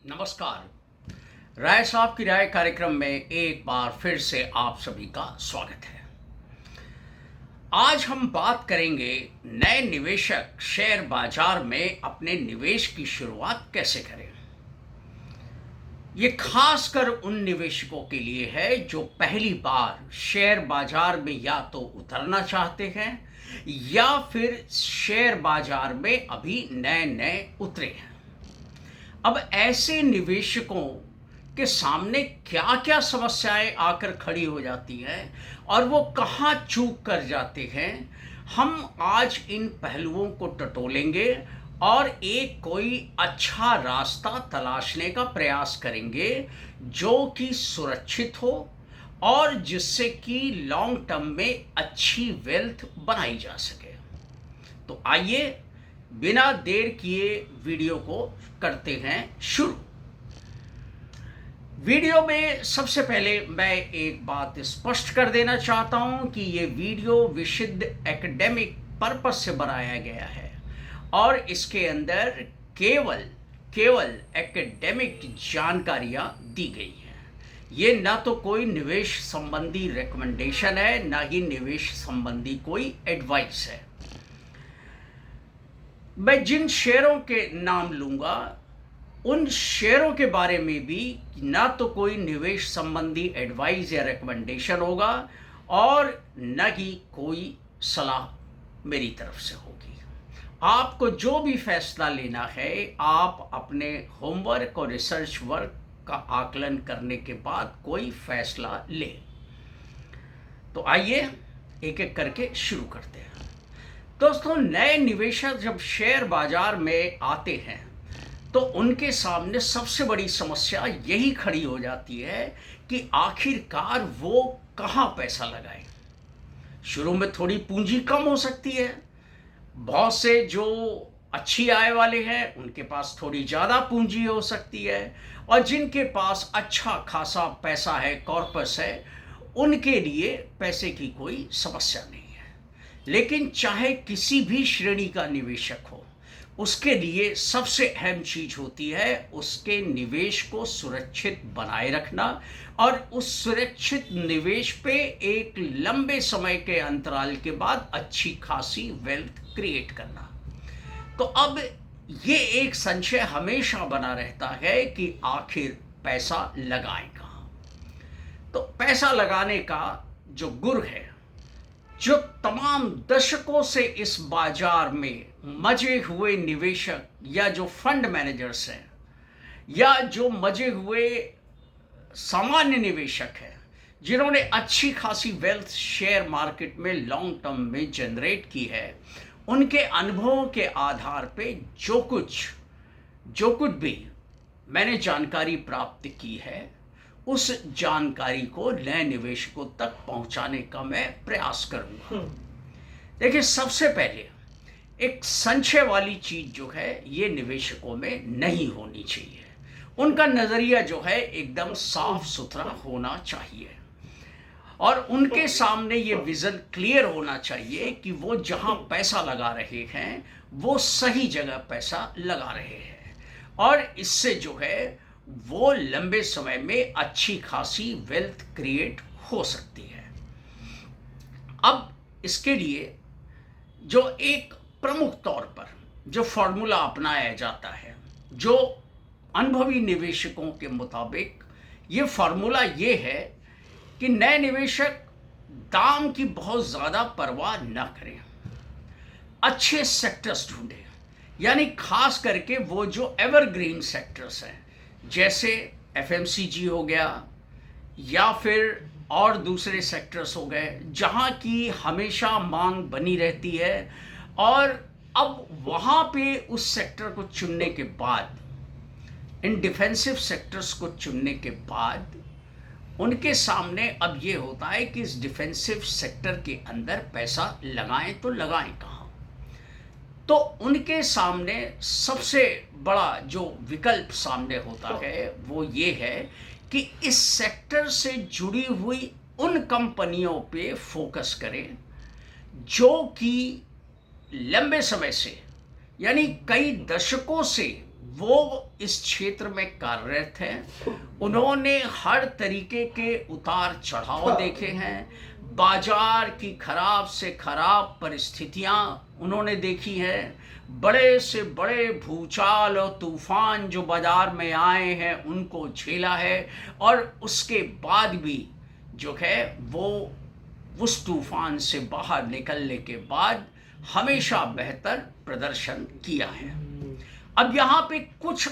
नमस्कार। राय साहब की राय कार्यक्रम में एक बार फिर से आप सभी का स्वागत है। आज हम बात करेंगे नए निवेशक शेयर बाजार में अपने निवेश की शुरुआत कैसे करें। ये खासकर उन निवेशकों के लिए है जो पहली बार शेयर बाजार में या तो उतरना चाहते हैं या फिर शेयर बाजार में अभी नए नए उतरे हैं। अब ऐसे निवेशकों के सामने क्या क्या समस्याएं आकर खड़ी हो जाती हैं और वो कहाँ चूक कर जाते हैं, हम आज इन पहलुओं को टटोलेंगे और एक कोई अच्छा रास्ता तलाशने का प्रयास करेंगे जो कि सुरक्षित हो और जिससे कि लॉन्ग टर्म में अच्छी वेल्थ बनाई जा सके। तो आइए बिना देर किए वीडियो को करते हैं शुरू। वीडियो में सबसे पहले मैं एक बात स्पष्ट कर देना चाहता हूं कि ये वीडियो विशुद्ध एकेडमिक पर्पस से बनाया गया है और इसके अंदर केवल एकेडमिक जानकारियां दी गई हैं। ये ना तो कोई निवेश संबंधी रिकमेंडेशन है, ना ही निवेश संबंधी कोई एडवाइस है। मैं जिन शेयरों के नाम लूंगा उन शेयरों के बारे में भी ना तो कोई निवेश संबंधी एडवाइस या रिकमेंडेशन होगा और न ही कोई सलाह मेरी तरफ से होगी। आपको जो भी फैसला लेना है आप अपने होमवर्क और रिसर्च वर्क का आकलन करने के बाद कोई फैसला ले। तो आइए एक एक करके शुरू करते हैं। दोस्तों, नए निवेशक जब शेयर बाजार में आते हैं तो उनके सामने सबसे बड़ी समस्या यही खड़ी हो जाती है कि आखिरकार वो कहाँ पैसा लगाएं। शुरू में थोड़ी पूंजी कम हो सकती है, बहुत से जो अच्छी आय वाले हैं उनके पास थोड़ी ज़्यादा पूंजी हो सकती है और जिनके पास अच्छा खासा पैसा है, कॉर्पस है, उनके लिए पैसे की कोई समस्या नहीं है। लेकिन चाहे किसी भी श्रेणी का निवेशक हो, उसके लिए सबसे अहम चीज होती है उसके निवेश को सुरक्षित बनाए रखना और उस सुरक्षित निवेश पे एक लंबे समय के अंतराल के बाद अच्छी खासी वेल्थ क्रिएट करना। तो अब ये एक संशय हमेशा बना रहता है कि आखिर पैसा लगाएं कहाँ। तो पैसा लगाने का जो गुर है, जो तमाम दशकों से इस बाजार में मजे हुए निवेशक या जो फंड मैनेजर्स हैं या जो मजे हुए सामान्य निवेशक हैं जिन्होंने अच्छी खासी वेल्थ शेयर मार्केट में लॉन्ग टर्म में जनरेट की है, उनके अनुभवों के आधार पे जो कुछ भी मैंने जानकारी प्राप्त की है उस जानकारी को नए निवेशकों तक पहुंचाने का मैं प्रयास करूंगा। देखिए, सबसे पहले एक संशय वाली चीज जो है ये निवेशकों में नहीं होनी चाहिए। उनका नजरिया जो है एकदम साफ सुथरा होना चाहिए और उनके सामने ये विजन क्लियर होना चाहिए कि वो जहां पैसा लगा रहे हैं वो सही जगह पैसा लगा रहे हैं और इससे जो है वो लंबे समय में अच्छी खासी वेल्थ क्रिएट हो सकती है। अब इसके लिए जो एक प्रमुख तौर पर जो फॉर्मूला अपनाया जाता है, जो अनुभवी निवेशकों के मुताबिक ये फॉर्मूला ये है कि नए निवेशक दाम की बहुत ज़्यादा परवाह न करें, अच्छे सेक्टर्स ढूंढें, यानी खास करके वो जो एवरग्रीन सेक्टर्स हैं जैसे एफएमसीजी हो गया या फिर और दूसरे सेक्टर्स हो गए जहाँ की हमेशा मांग बनी रहती है। और अब वहाँ पे उस सेक्टर को चुनने के बाद, इन डिफेंसिव सेक्टर्स को चुनने के बाद उनके सामने अब ये होता है कि इस डिफेंसिव सेक्टर के अंदर पैसा लगाएं तो लगाएं कहाँ। तो उनके सामने सबसे बड़ा जो विकल्प सामने होता है वो ये है कि इस सेक्टर से जुड़ी हुई उन कंपनियों पे फोकस करें जो कि लंबे समय से यानी कई दशकों से वो इस क्षेत्र में कार्यरत हैं। उन्होंने हर तरीके के उतार चढ़ाव देखे हैं, बाजार की खराब से खराब परिस्थितियां उन्होंने देखी हैं, बड़े से बड़े भूचाल और तूफान जो बाजार में आए हैं उनको झेला है, और उसके बाद भी जो है वो उस तूफान से बाहर निकलने के बाद हमेशा बेहतर प्रदर्शन किया है। अब यहाँ पे कुछ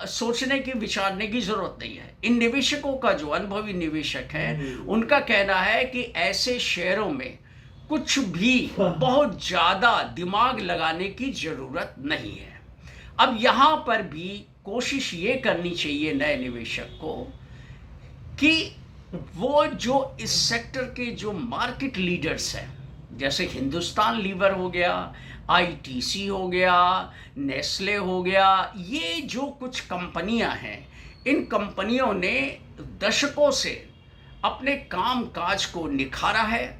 सोचने की विचारने की जरूरत नहीं है। इन निवेशकों का, जो अनुभवी निवेशक है, उनका कहना है कि ऐसे शेयरों में कुछ भी बहुत ज्यादा दिमाग लगाने की जरूरत नहीं है। अब यहाँ पर भी कोशिश ये करनी चाहिए नए निवेशक को कि वो जो इस सेक्टर के जो मार्केट लीडर्स हैं, जैसे हिंदुस्तान लीवर हो गया, आईटीसी हो गया, नेस्ले हो गया, ये जो कुछ कंपनियां हैं, इन कंपनियों ने दशकों से अपने काम काज को निखारा है,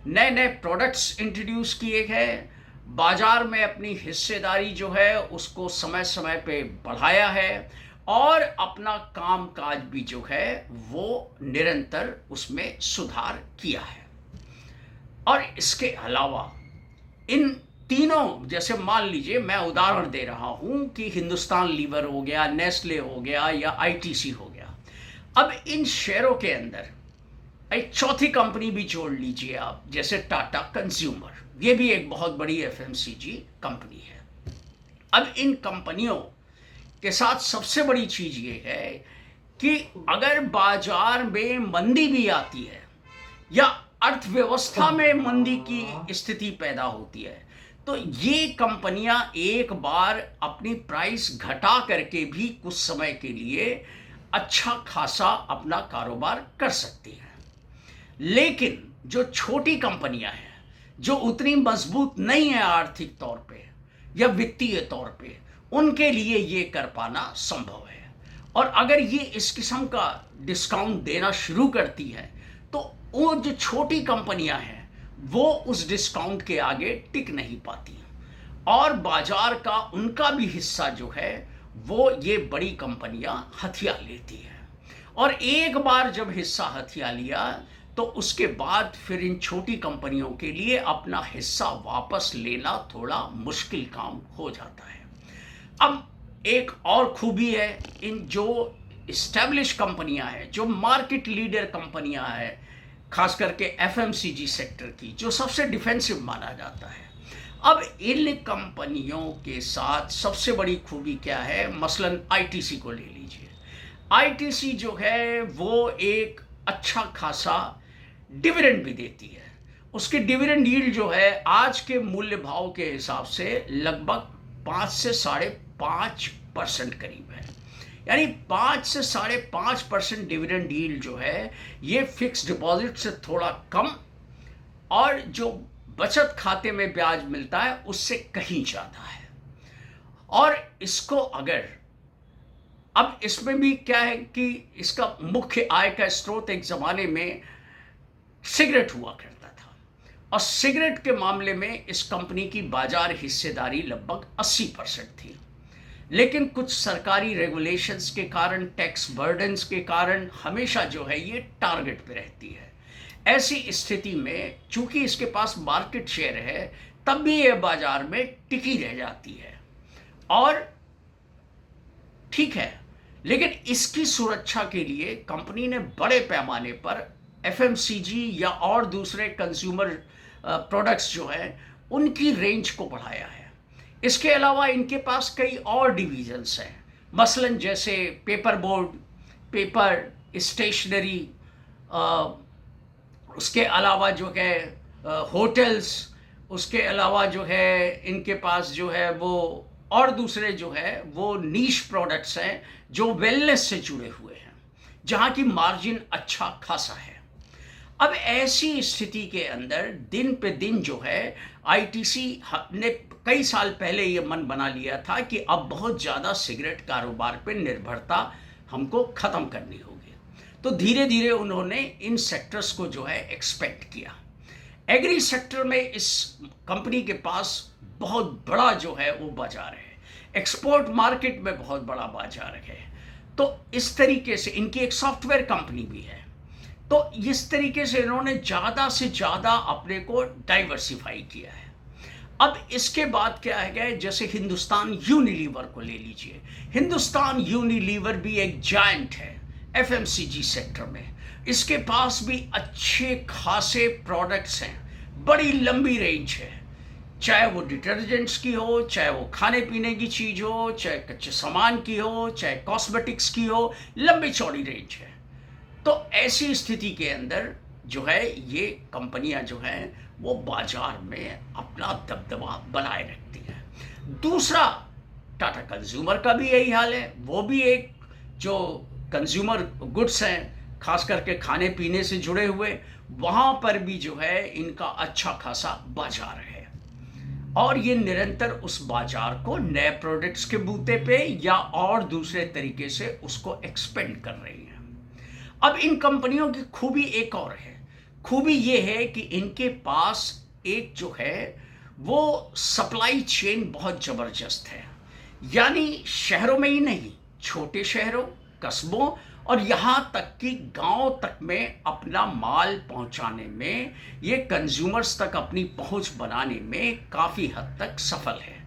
नए नए प्रोडक्ट्स इंट्रोड्यूस किए हैं, बाजार में अपनी हिस्सेदारी जो है उसको समय समय पे बढ़ाया है, और अपना काम काज भी जो है वो निरंतर उसमें सुधार किया है। और इसके अलावा इन तीनों, जैसे मान लीजिए मैं उदाहरण दे रहा हूं कि हिंदुस्तान लीवर हो गया, नेस्ले हो गया या आईटीसी हो गया, अब इन शेयरों के अंदर एक चौथी कंपनी भी जोड़ लीजिए आप, जैसे टाटा कंज्यूमर, ये भी एक बहुत बड़ी एफएमसीजी कंपनी है। अब इन कंपनियों के साथ सबसे बड़ी चीज ये है कि अगर बाजार में मंदी भी आती है या अर्थव्यवस्था में मंदी की स्थिति पैदा होती है, तो ये कंपनियां एक बार अपनी प्राइस घटा करके भी कुछ समय के लिए अच्छा खासा अपना कारोबार कर सकती हैं। लेकिन जो छोटी कंपनियां हैं, जो उतनी मजबूत नहीं है आर्थिक तौर पे या वित्तीय तौर पे, उनके लिए ये कर पाना संभव है। और अगर ये इस किस्म का डिस्काउंट देना शुरू करती है तो वो जो छोटी कंपनियां हैं वो उस डिस्काउंट के आगे टिक नहीं पाती, और बाजार का उनका भी हिस्सा जो है वो ये बड़ी कंपनियां हथिया लेती हैं। और एक बार जब हिस्सा हथिया लिया तो उसके बाद फिर इन छोटी कंपनियों के लिए अपना हिस्सा वापस लेना थोड़ा मुश्किल काम हो जाता है। अब एक और खूबी है इन जो इस्टेब्लिश कंपनियां हैं, जो मार्केट लीडर कंपनियां हैं, खास करके एफएमसीजी सेक्टर की, जो सबसे डिफेंसिव माना जाता है। अब इन कंपनियों के साथ सबसे बड़ी खूबी क्या है, मसलन आईटीसी को ले लीजिए। आईटीसी जो है वो एक अच्छा खासा डिविडेंड भी देती है। उसकी डिविडेंड यील्ड जो है आज के मूल्य भाव के हिसाब से लगभग 5 से 5.5% करीब है। यानी 5 से 5.5% डिविडेंड यील्ड जो है ये फिक्स डिपॉजिट से थोड़ा कम, और जो बचत खाते में ब्याज मिलता है उससे कहीं ज़्यादा है। और इसको अगर, अब इसमें भी क्या है कि इसका मुख्य आय का स्रोत एक ज़माने में सिगरेट हुआ करता था, और सिगरेट के मामले में इस कंपनी की बाजार हिस्सेदारी लगभग 80% थी। लेकिन कुछ सरकारी रेगुलेशंस के कारण, टैक्स बर्डन्स के कारण हमेशा जो है ये टारगेट पे रहती है। ऐसी स्थिति में चूंकि इसके पास मार्केट शेयर है, तब भी ये बाजार में टिकी रह जाती है, और ठीक है। लेकिन इसकी सुरक्षा के लिए कंपनी ने बड़े पैमाने पर एफएमसीजी या और दूसरे कंज्यूमर प्रोडक्ट्स जो हैं उनकी रेंज को बढ़ाया है। इसके अलावा इनके पास कई और डिवीजन्स हैं, मसलन जैसे पेपर बोर्ड, पेपर, स्टेशनरी, उसके अलावा जो है होटल्स, उसके अलावा जो है इनके पास जो है वो और दूसरे जो है वो नीश प्रोडक्ट्स हैं जो वेलनेस से जुड़े हुए हैं, जहाँ की मार्जिन अच्छा खासा है। अब ऐसी स्थिति के अंदर दिन पे दिन जो है आईटीसी ने कई साल पहले ये मन बना लिया था कि अब बहुत ज़्यादा सिगरेट कारोबार पे निर्भरता हमको ख़त्म करनी होगी। तो धीरे धीरे उन्होंने इन सेक्टर्स को जो है एक्सपेक्ट किया। एग्री सेक्टर में इस कंपनी के पास बहुत बड़ा जो है वो बाजार है। एक्सपोर्ट मार्केट में बहुत बड़ा बाजार है। तो इस तरीके से इनकी एक सॉफ्टवेयर कंपनी भी है। तो इस तरीके से इन्होंने ज़्यादा से ज़्यादा अपने को डाइवर्सिफाई किया है। अब इसके बाद क्या है, जैसे हिंदुस्तान यूनिलीवर को ले लीजिए। हिंदुस्तान यूनिलीवर भी एक जायंट है एफएमसीजी सेक्टर में। इसके पास भी अच्छे खासे प्रोडक्ट्स हैं, बड़ी लंबी रेंज है, चाहे वो डिटर्जेंट्स की हो, चाहे वो खाने पीने की चीज़ हो, चाहे कच्चे सामान की हो, चाहे कॉस्मेटिक्स की हो, लंबी चौड़ी रेंज है। तो ऐसी स्थिति के अंदर जो है ये कंपनियां जो हैं वो बाजार में अपना दबदबा बनाए रखती हैं। दूसरा, टाटा कंज्यूमर का भी यही हाल है। वो भी एक जो कंज्यूमर गुड्स हैं, खास करके खाने पीने से जुड़े हुए, वहाँ पर भी जो है इनका अच्छा खासा बाजार है। और ये निरंतर उस बाजार को नए प्रोडक्ट्स के बूते पे या और दूसरे तरीके से उसको एक्सपेंड कर रही हैं। अब इन कंपनियों की खूबी एक और है। खूबी ये है कि इनके पास एक जो है वो सप्लाई चेन बहुत ज़बरदस्त है। यानी शहरों में ही नहीं, छोटे शहरों, कस्बों और यहाँ तक कि गांव तक में अपना माल पहुँचाने में, ये कंज्यूमर्स तक अपनी पहुँच बनाने में काफ़ी हद तक सफल है।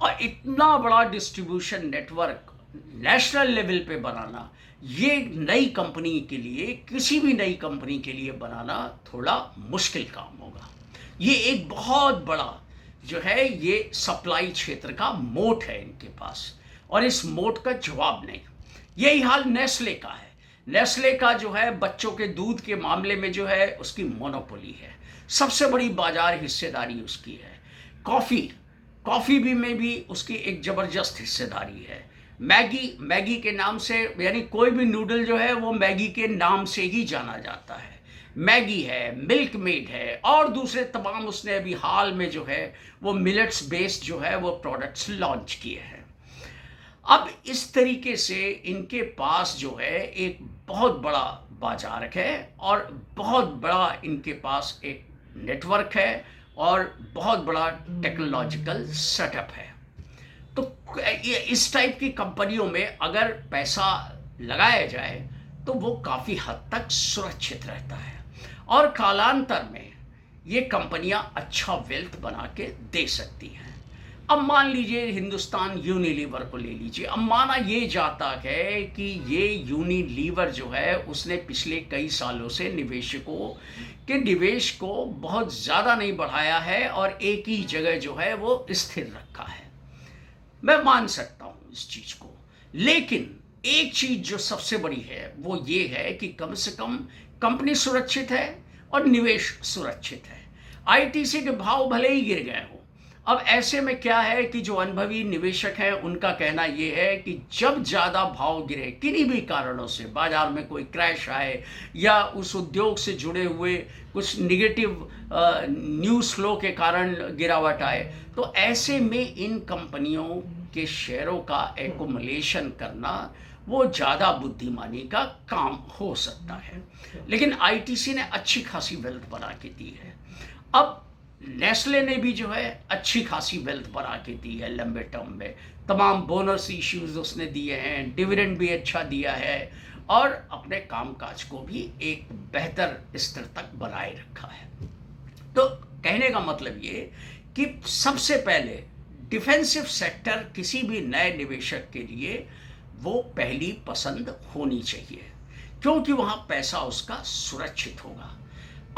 और इतना बड़ा डिस्ट्रीब्यूशन नेटवर्क नेशनल लेवल पे बनाना, ये नई कंपनी के लिए, किसी भी नई कंपनी के लिए बनाना थोड़ा मुश्किल काम होगा। ये एक बहुत बड़ा जो है ये सप्लाई क्षेत्र का मोट है इनके पास, और इस मोट का जवाब नहीं। यही हाल नेस्ले का है। नेस्ले का जो है बच्चों के दूध के मामले में जो है उसकी मोनोपोली है, सबसे बड़ी बाजार हिस्सेदारी उसकी है। कॉफ़ी भी में भी उसकी एक ज़बरदस्त हिस्सेदारी है। मैगी के नाम से, यानी कोई भी नूडल जो है वो मैगी के नाम से ही जाना जाता है। मैगी है, मिल्क मेड है और दूसरे तमाम, उसने अभी हाल में जो है वो मिलेट्स बेस्ड जो है वो प्रोडक्ट्स लॉन्च किए हैं। अब इस तरीके से इनके पास जो है एक बहुत बड़ा बाजार है और बहुत बड़ा इनके पास एक नेटवर्क है और बहुत बड़ा टेक्नोलॉजिकल सेटअप है। तो इस टाइप की कंपनियों में अगर पैसा लगाया जाए तो वो काफ़ी हद तक सुरक्षित रहता है और कालांतर में ये कंपनियां अच्छा वेल्थ बना के दे सकती हैं। अब मान लीजिए हिंदुस्तान यूनिलीवर को ले लीजिए। अब माना ये जाता है कि ये यूनिलीवर जो है उसने पिछले कई सालों से निवेशकों के निवेश को बहुत ज़्यादा नहीं बढ़ाया है और एक ही जगह जो है वो स्थिर रखा है। मैं मान सकता हूँ इस चीज़ को, लेकिन एक चीज़ जो सबसे बड़ी है वो ये है कि कम से कम कंपनी सुरक्षित है और निवेश सुरक्षित है। आईटीसी के भाव भले ही गिर गए हों, अब ऐसे में क्या है कि जो अनुभवी निवेशक हैं उनका कहना ये है कि जब ज़्यादा भाव गिरे, किन्हीं भी कारणों से बाजार में कोई क्रैश आए या उस उद्योग से जुड़े हुए कुछ निगेटिव न्यूज़ फ्लो के कारण गिरावट आए, तो ऐसे में इन कंपनियों के शेयरों का एक्युमुलेशन करना वो ज़्यादा बुद्धिमानी का काम हो सकता है। लेकिन आईटीसी ने अच्छी खासी वेल्थ बना के दी है। अब नेस्ले ने भी जो है अच्छी खासी वेल्थ बना के दी है लंबे टर्म में। तमाम बोनस इश्यूज उसने दिए हैं, डिविडेंड भी अच्छा दिया है और अपने कामकाज को भी एक बेहतर स्तर तक बनाए रखा है। तो कहने का मतलब ये कि सबसे पहले डिफेंसिव सेक्टर किसी भी नए निवेशक के लिए वो पहली पसंद होनी चाहिए, क्योंकि वहाँ पैसा उसका सुरक्षित होगा।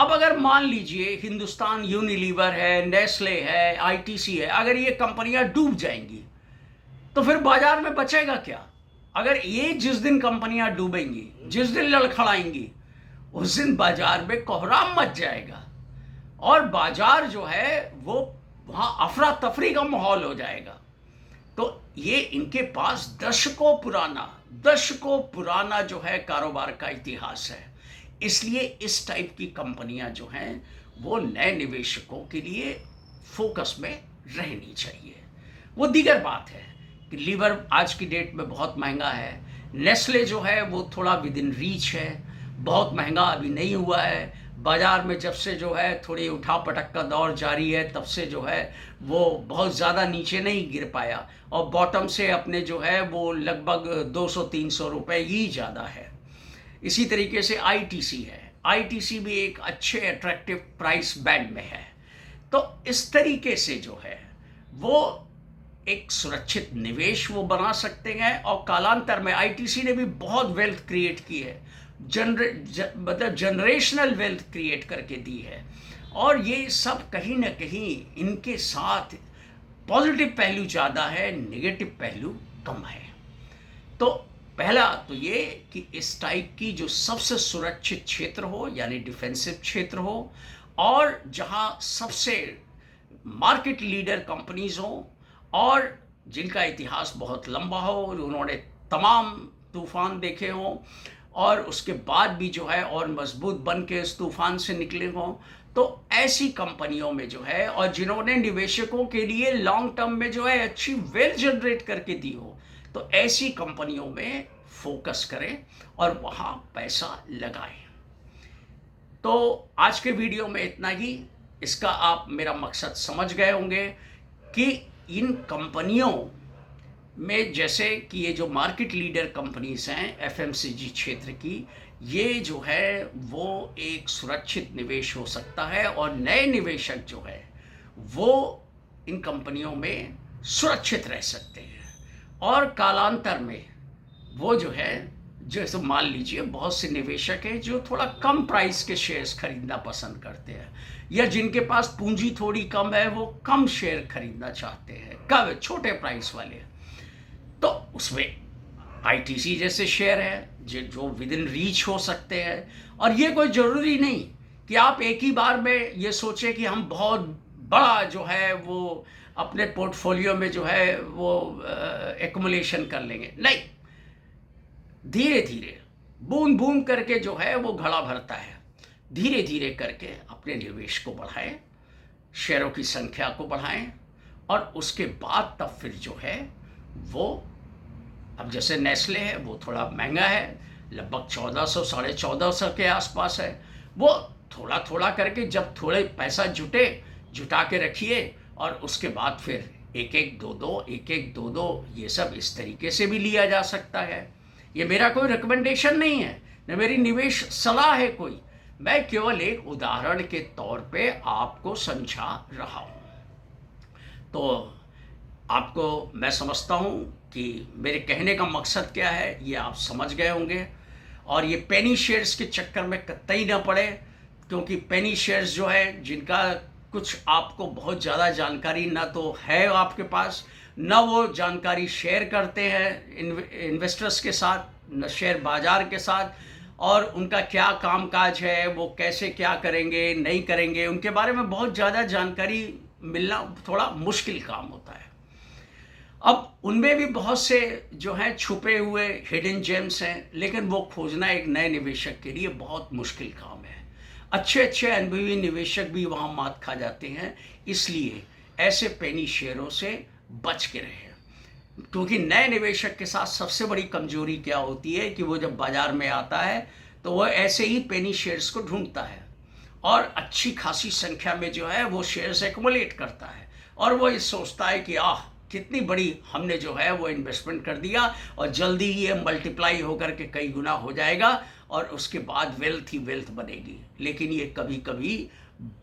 अब अगर मान लीजिए हिंदुस्तान यूनिलीवर है, नेस्ले है, आईटीसी है, अगर ये कंपनियां डूब जाएंगी तो फिर बाजार में बचेगा क्या? अगर ये जिस दिन कंपनियां डूबेंगी, जिस दिन लड़खड़ाएंगी, उस दिन बाजार में कोहराम मच जाएगा और बाजार जो है वो वहाँ अफरा तफरी का माहौल हो जाएगा। तो ये इनके पास दशकों पुराना जो है कारोबार का इतिहास है। इसलिए इस टाइप की कंपनियां जो हैं वो नए निवेशकों के लिए फोकस में रहनी चाहिए। वो दीगर बात है कि लीवर आज की डेट में बहुत महंगा है। नेस्ले जो है वो थोड़ा विद इन रीच है। बहुत महंगा अभी नहीं हुआ है। बाज़ार में जब से जो है थोड़ी उठा पटक का दौर जारी है, तब से जो है वो बहुत ज़्यादा नीचे नहीं गिर पाया, और बॉटम से अपने जो है वो लगभग 200-300 रुपए ही ज़्यादा है। इसी तरीके से आईटीसी है, आईटीसी भी एक अच्छे अट्रैक्टिव प्राइस बैंड में है। तो इस तरीके से जो है वो एक सुरक्षित निवेश वो बना सकते हैं, और कालांतर में आईटीसी ने भी बहुत वेल्थ क्रिएट की है, मतलब जनरेशनल वेल्थ क्रिएट करके दी है। और ये सब कहीं ना कहीं इनके साथ पॉजिटिव पहलू ज़्यादा है, नेगेटिव पहलू कम है। तो पहला तो ये कि इस टाइप की जो सबसे सुरक्षित क्षेत्र हो, यानी डिफेंसिव क्षेत्र हो, और जहां सबसे मार्केट लीडर कंपनीज हो, और जिनका इतिहास बहुत लंबा हो, उन्होंने तमाम तूफान देखे हों, और उसके बाद भी जो है और मजबूत बन के इस तूफान से निकले हों। तो ऐसी कंपनियों में जो है, और जिन्होंने निवेशकों के लिए लॉन्ग टर्म में जो है अच्छी वेल्थ जनरेट करके दी हो, तो ऐसी कंपनियों में फोकस करें और वहाँ पैसा लगाएं। तो आज के वीडियो में इतना ही। इसका आप मेरा मकसद समझ गए होंगे कि इन कंपनियों में, जैसे कि ये जो मार्केट लीडर कंपनीज हैं एफएमसीजी क्षेत्र की, ये जो है वो एक सुरक्षित निवेश हो सकता है, और नए निवेशक जो है वो इन कंपनियों में सुरक्षित रह सकते हैं। और कालांतर में वो जो है, जैसे मान लीजिए बहुत से निवेशक हैं जो थोड़ा कम प्राइस के शेयर्स खरीदना पसंद करते हैं, या जिनके पास पूंजी थोड़ी कम है, वो कम शेयर खरीदना चाहते हैं, कब छोटे प्राइस वाले, तो उसमें आईटीसी जैसे शेयर है जो विद इन रीच हो सकते हैं। और ये कोई ज़रूरी नहीं कि आप एक ही बार में ये सोचें कि हम बहुत बड़ा जो है वो अपने पोर्टफोलियो में जो है वो एक्युमुलेशन कर लेंगे। नहीं, धीरे धीरे बूंद बूंद करके जो है वो घड़ा भरता है। धीरे धीरे करके अपने निवेश को बढ़ाएं, शेयरों की संख्या को बढ़ाएं, और उसके बाद तब फिर जो है वो, अब जैसे नेस्ले है वो थोड़ा महंगा है, लगभग 1400 1450 के आसपास है। वो थोड़ा थोड़ा करके जब थोड़े पैसा जुटा के रखिए, और उसके बाद फिर एक एक दो दो ये सब इस तरीके से भी लिया जा सकता है। ये मेरा कोई रिकमेंडेशन नहीं है, न मेरी निवेश सलाह है कोई, मैं केवल एक उदाहरण के तौर पे आपको समझा रहा हूँ। तो आपको मैं समझता हूँ कि मेरे कहने का मकसद क्या है ये आप समझ गए होंगे। और ये पेनी शेयर्स के चक्कर में कतई ना पड़े, क्योंकि पेनी शेयर्स जो है जिनका कुछ आपको बहुत ज़्यादा जानकारी ना तो है आपके पास, ना वो जानकारी शेयर करते हैं इन्वेस्टर्स के साथ, न शेयर बाज़ार के साथ, और उनका क्या कामकाज है, वो कैसे क्या करेंगे नहीं करेंगे, उनके बारे में बहुत ज़्यादा जानकारी मिलना थोड़ा मुश्किल काम होता है। अब उनमें भी बहुत से जो हैं छुपे हुए हिडन जेम्स हैं, लेकिन वो खोजना एक नए निवेशक के लिए बहुत मुश्किल काम है। अच्छे अच्छे अनुभवी निवेशक भी वहाँ मात खा जाते हैं, इसलिए ऐसे पेनी शेयरों से बच के रहें। क्योंकि नए निवेशक के साथ सबसे बड़ी कमजोरी क्या होती है कि वो जब बाज़ार में आता है तो वो ऐसे ही पेनी शेयर्स को ढूंढता है, और अच्छी खासी संख्या में जो है वो शेयर्स एक्युमुलेट करता है, और वो ये सोचता है कि कितनी बड़ी हमने जो है वो इन्वेस्टमेंट कर दिया, और जल्दी ही ये मल्टीप्लाई होकर के कई गुना हो जाएगा, और उसके बाद वेल्थ ही वेल्थ बनेगी। लेकिन ये कभी कभी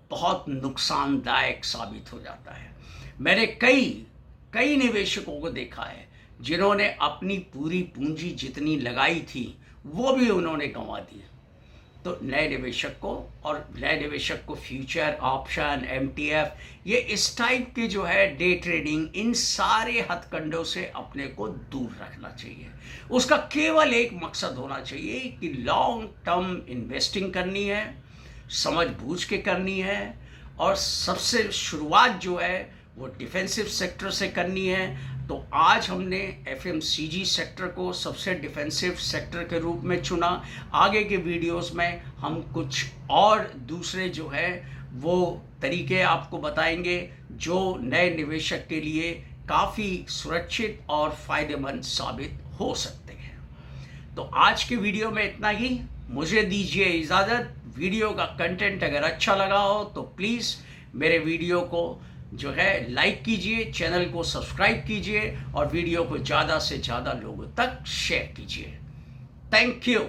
बहुत नुकसानदायक साबित हो जाता है। मैंने कई निवेशकों को देखा है जिन्होंने अपनी पूरी पूंजी जितनी लगाई थी वो भी उन्होंने गंवा दी। तो नए निवेशक को फ्यूचर ऑप्शन, एमटीएफ, ये इस टाइप के जो है डे ट्रेडिंग, इन सारे हथकंडों से अपने को दूर रखना चाहिए। उसका केवल एक मकसद होना चाहिए कि लॉन्ग टर्म इन्वेस्टिंग करनी है, समझ बूझ के करनी है, और सबसे शुरुआत जो है वो डिफेंसिव सेक्टर से करनी है। तो आज हमने एफएमसीजी सेक्टर को सबसे डिफेंसिव सेक्टर के रूप में चुना। आगे के वीडियोस में हम कुछ और दूसरे जो है वो तरीके आपको बताएंगे जो नए निवेशक के लिए काफ़ी सुरक्षित और फ़ायदेमंद साबित हो सकते हैं। तो आज के वीडियो में इतना ही। मुझे दीजिए इजाज़त। वीडियो का कंटेंट अगर अच्छा लगा हो तो प्लीज़ मेरे वीडियो को जो है लाइक कीजिए, चैनल को सब्सक्राइब कीजिए और वीडियो को ज़्यादा से ज़्यादा लोगों तक शेयर कीजिए। Thank you.